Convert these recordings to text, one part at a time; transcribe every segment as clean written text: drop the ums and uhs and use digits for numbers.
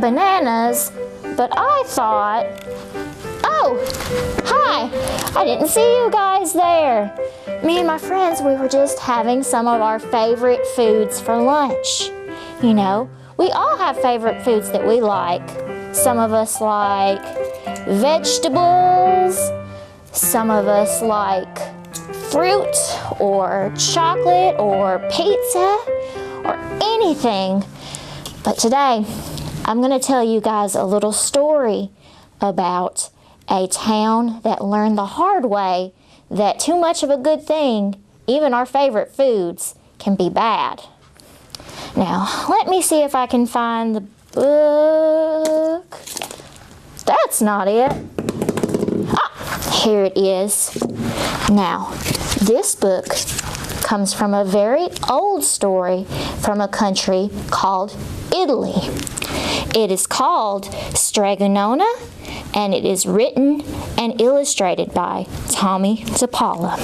bananas, but I thought, oh, hi, I didn't see you guys there. Me and my friends, we were just having some of our favorite foods for lunch. You know, we all have favorite foods that we like. Some of us like vegetables, some of us like fruit or chocolate or pizza or anything. But today, I'm going to tell you guys a little story about a town that learned the hard way that too much of a good thing, even our favorite foods, can be bad. Now, let me see if I can find the book. That's not it. Ah, here it is. Now, this book comes from a very old story from a country called Italy. It is called Strega, Nona, and it is written and illustrated by Tommy DePaula.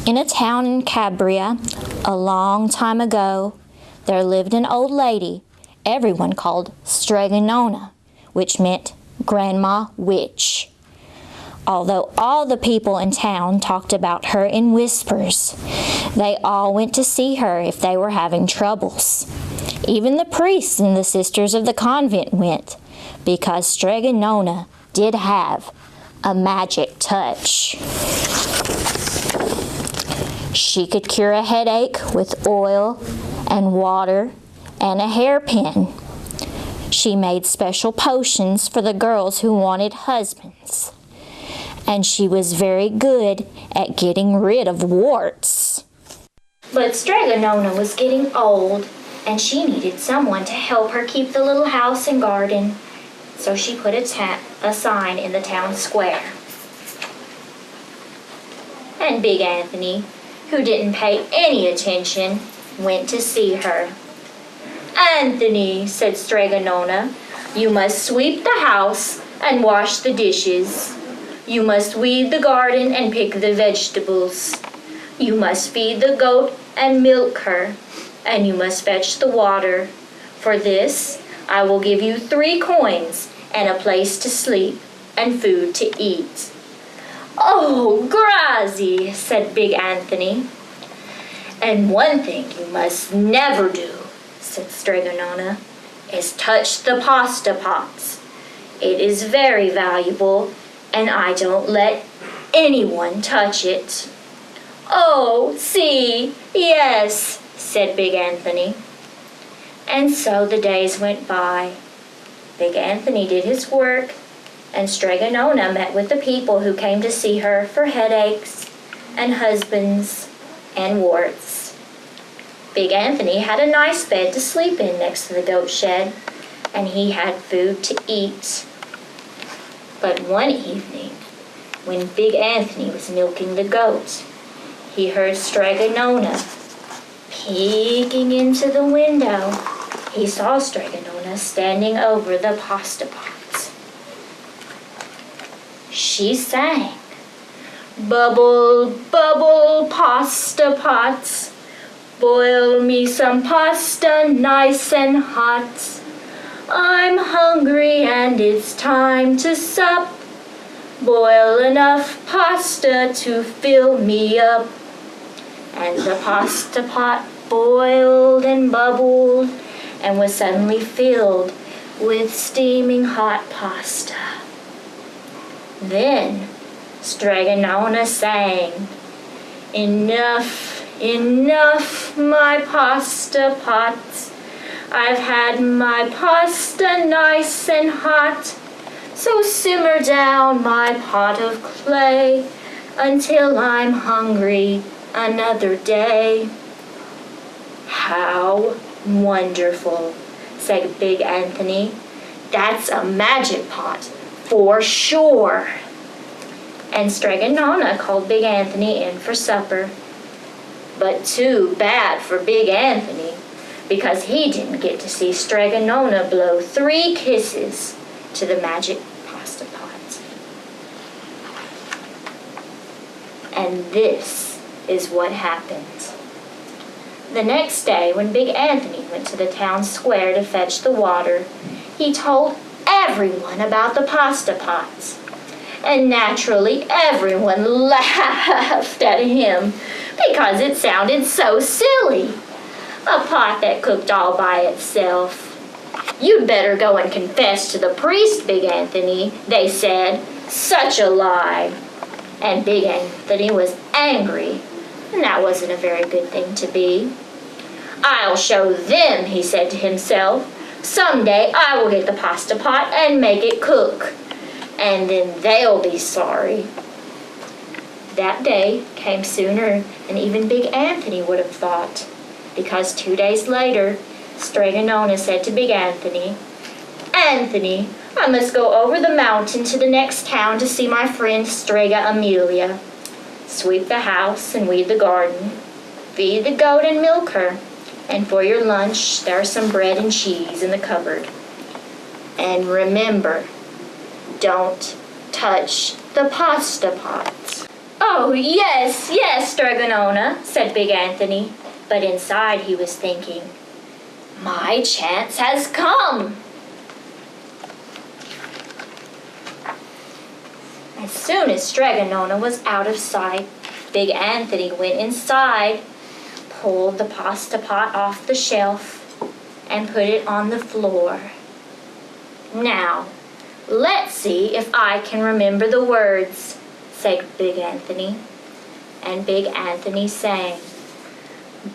In a town in Calabria, a long time ago, there lived an old lady everyone called Strega, Nona, which meant Grandma Witch. Although all the people in town talked about her in whispers, they all went to see her if they were having troubles. Even the priests and the sisters of the convent went, because Strega, Nona did have a magic touch. She could cure a headache with oil and water and a hairpin. She made special potions for the girls who wanted husbands. And she was very good at getting rid of warts. But Strega, Nona was getting old, and she needed someone to help her keep the little house and garden. So she put a sign in the town square. And Big Anthony, who didn't pay any attention, went to see her. "Anthony," said Strega, Nona, "you must sweep the house and wash the dishes. You must weed the garden and pick the vegetables. You must feed the goat and milk her, and you must fetch the water. For this, I will give you 3 coins and a place to sleep and food to eat." "Oh, grazie," said Big Anthony. "And one thing you must never do," said Strega, Nona, "is touch the pasta pots. It is very valuable, and I don't let anyone touch it." "Oh, see, yes," said Big Anthony. And so the days went by. Big Anthony did his work, and Strega, Nona met with the people who came to see her for headaches and husbands and warts. Big Anthony had a nice bed to sleep in next to the goat shed, and he had food to eat. But one evening, when Big Anthony was milking the goat, he heard Strega, Nona peeking into the window. He saw Strega, Nona standing over the pasta pots. She sang, "Bubble, bubble, pasta pots, boil me some pasta nice and hot. I'm hungry and it's time to sup. Boil enough pasta to fill me up." And the pasta pot boiled and bubbled and was suddenly filled with steaming hot pasta. Then Strega, Nona sang, "Enough, enough, my pasta pots. I've had my pasta nice and hot. So simmer down my pot of clay until I'm hungry another day." "How wonderful," said Big Anthony. "That's a magic pot for sure." And Strega, Nona called Big Anthony in for supper. But too bad for Big Anthony, because he didn't get to see Strega, Nona blow 3 kisses to the magic pasta pot. And this is what happened. The next day, when Big Anthony went to the town square to fetch the water, he told everyone about the pasta pots. And naturally, everyone laughed at him because it sounded so silly. A pot that cooked all by itself. You'd better go and confess to the priest, Big Anthony, they said. Such a lie. And Big Anthony was angry, and that wasn't a very good thing to be. I'll show them, he said to himself. Someday I will get the pasta pot and make it cook, and then they'll be sorry. That day came sooner than even Big Anthony would have thought, because 2 days later, Strega Nona said to Big Anthony, Anthony, I must go over the mountain to the next town to see my friend Strega Amelia. Sweep the house and weed the garden. Feed the goat and milk her. And for your lunch, there's some bread and cheese in the cupboard. And remember, don't touch the pasta pots. Oh, yes, Strega Nona, said Big Anthony. But inside he was thinking, my chance has come. As soon as Strega Nona was out of sight, Big Anthony went inside, pulled the pasta pot off the shelf, and put it on the floor. Now, let's see if I can remember the words, said Big Anthony. And Big Anthony sang,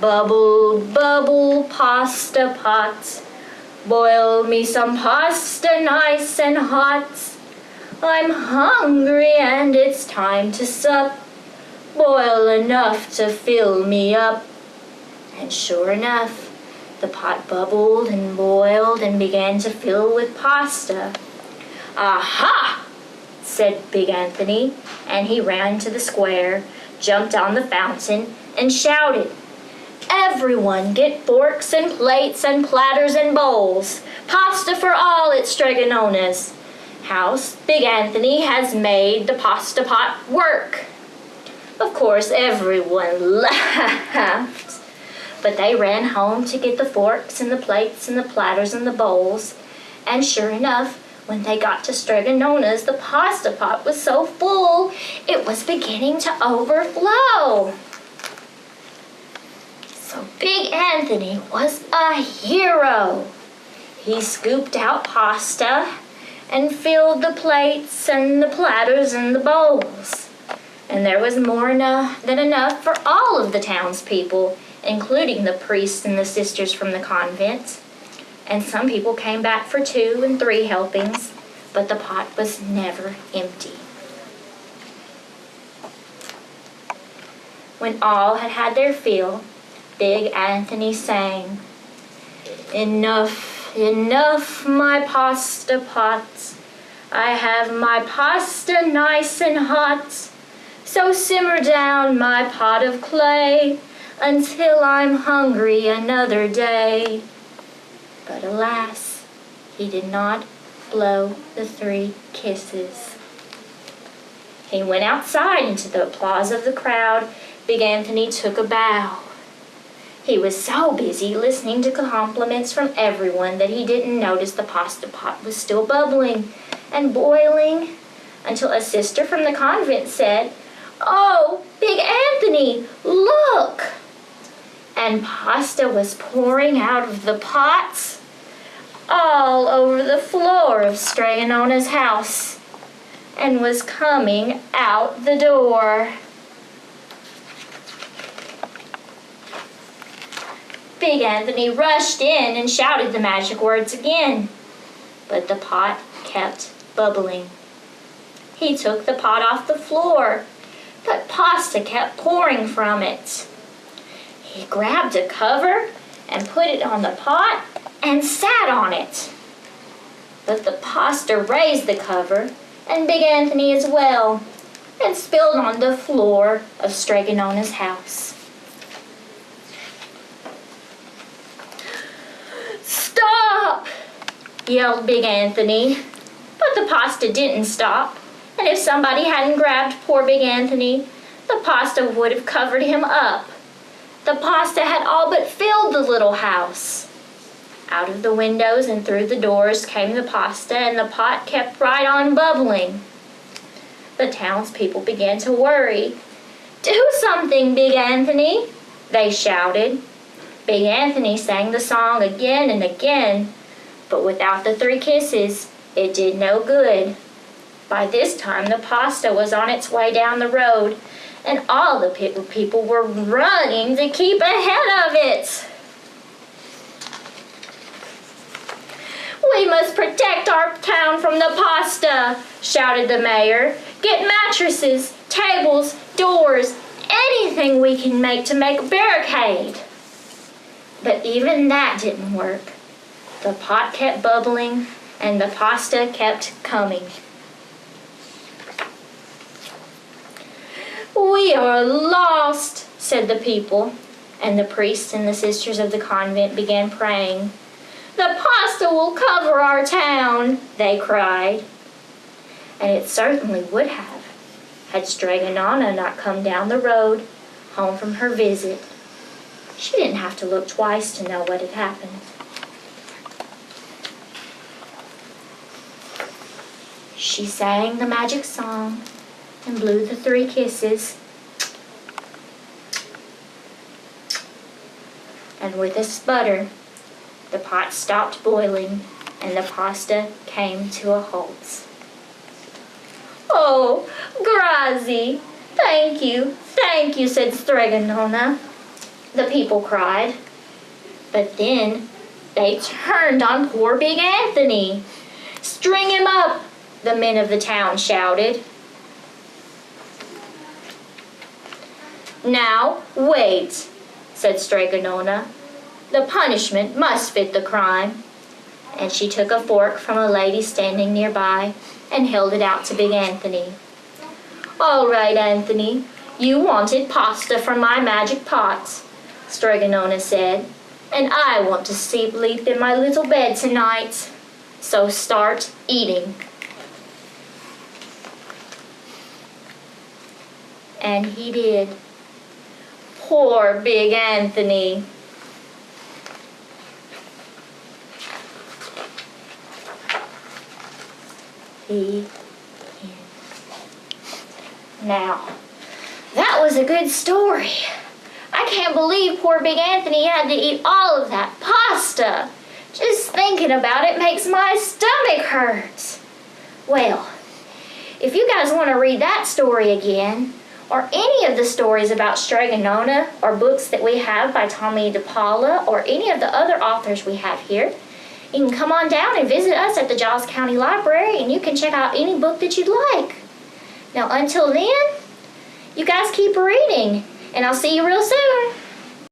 Bubble, bubble, pasta pot, boil me some pasta nice and hot. I'm hungry and it's time to sup. Boil enough to fill me up. And sure enough, the pot bubbled and boiled and began to fill with pasta. Aha! Said Big Anthony, and he ran to the square, jumped on the fountain, and shouted, Everyone get forks and plates and platters and bowls. Pasta for all at Strega Nona's house. Big Anthony has made the pasta pot work. Of course, everyone laughed, but they ran home to get the forks and the plates and the platters and the bowls. And sure enough, when they got to Strega Nona's, the pasta pot was so full, it was beginning to overflow. So Big Anthony was a hero. He scooped out pasta and filled the plates and the platters and the bowls. And there was more than enough for all of the townspeople, including the priests and the sisters from the convent. And some people came back for 2 and 3 helpings, but the pot was never empty. When all had had their fill, Big Anthony sang, Enough, enough, my pasta pots. I have my pasta nice and hot. So simmer down my pot of clay until I'm hungry another day. But alas, he did not blow the 3 kisses. He went outside into the applause of the crowd. Big Anthony took a bow. He was so busy listening to compliments from everyone that he didn't notice the pasta pot was still bubbling and boiling until a sister from the convent said, Oh, Big Anthony, look! And pasta was pouring out of the pots all over the floor of Strega Nona's house and was coming out the door. Big Anthony rushed in and shouted the magic words again, but the pot kept bubbling. He took the pot off the floor, but pasta kept pouring from it. He grabbed a cover and put it on the pot and sat on it. But the pasta raised the cover, and Big Anthony as well, and spilled on the floor of Strega Nona's house. Stop! Yelled Big Anthony. But the pasta didn't stop, and if somebody hadn't grabbed poor Big Anthony, the pasta would have covered him up. The pasta had all but filled the little house. Out of the windows and through the doors came the pasta, and the pot kept right on bubbling. The townspeople began to worry. "Do something, Big Anthony," they shouted. Big Anthony sang the song again and again, but without the 3 kisses, it did no good. By this time, the pasta was on its way down the road, and all the people were running to keep ahead of it. "We must protect our town from the pasta," shouted the mayor. "Get mattresses, tables, doors, anything we can make to make a barricade." But even that didn't work. The pot kept bubbling, and the pasta kept coming. "We are lost," said the people, and the priests and the sisters of the convent began praying. "The pasta will cover our town," they cried. And it certainly would have, had Strega Nona not come down the road, home from her visit. She didn't have to look twice to know what had happened. She sang the magic song and blew the 3 kisses. And with a sputter, the pot stopped boiling and the pasta came to a halt. "Oh, grazie! Thank you, said Strega Nona. The people cried. But then they turned on poor Big Anthony. "String him up," the men of the town shouted. "Now, wait," said Strega Nona. "The punishment must fit the crime." And she took a fork from a lady standing nearby and held it out to Big Anthony. "All right, Anthony, you wanted pasta from my magic pot," Strega Nona said, "and I want to sleep in my little bed tonight. So start eating." And he did. Poor Big Anthony. The end. Now, that was a good story. I can't believe poor Big Anthony had to eat all of that pasta. Just thinking about it makes my stomach hurt. Well, if you guys want to read that story again, or any of the stories about Strega Nona, or books that we have by Tommy DePaula, or any of the other authors we have here, you can come on down and visit us at the Giles County Library, and you can check out any book that you'd like. Now, until then, you guys keep reading, and I'll see you real soon.